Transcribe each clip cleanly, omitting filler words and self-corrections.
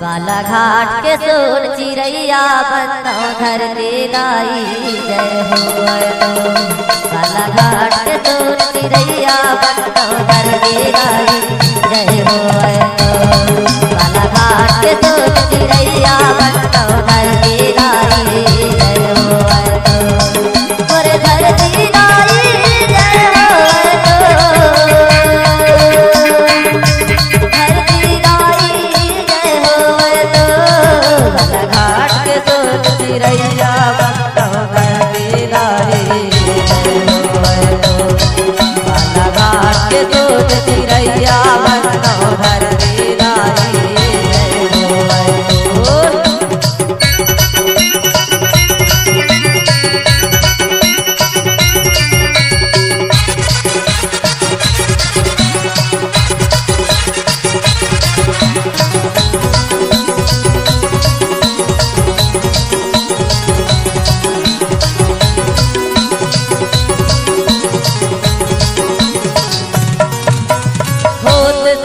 बालाघाट के सोन चिड़ैया बनो धरती गाई जय हो। बालाघाट के सोन चिड़ैया बनो धरती गाई जय हो। बालाघाट के सोन चिड़ैया बनो धरती गाई जय हो। मोरे धरती गाई जय हो। धरती गाई जय हो। बालाघाट के सोन चिड़ैया बनो धरती गाई जय हो। बालाघाट के सोन चिड़ैया बनो धरती गाई जय हो।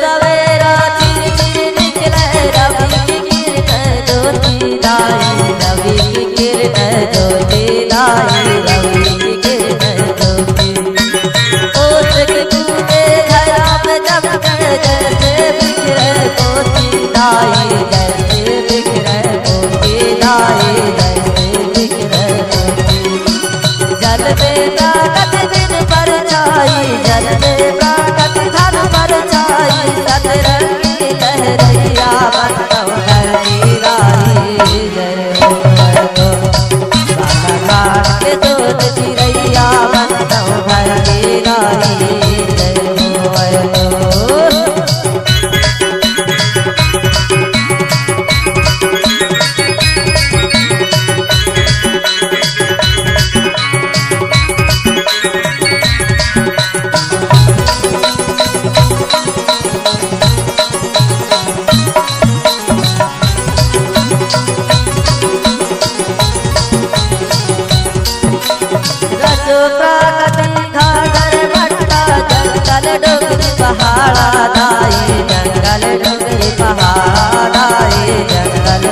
सवेरा चिर चिर निकले रवि की किरण ज्योति लाई। रवि की किरण ज्योति लाई। रवि की किरण ज्योति ओस के कूदे धरा में जमकर जैसे बिखरे मोती लाई। जैसे बिखरे मोती लाई। जैसे बिखरे मोती जल में ताकत दिन पर छाई। जल में ताकत धन पर छाई। सतरंगी लहरैया बनो धरती गाई जय हो। बालाघाट के सोन चिड़ैया बनो धरती गाई जय हो। प्रगति घाघर भट्टा जंगल डोंगरी पहाड़ा दाई। जंगल डोंगरी पहाड़ा दाई। जंगल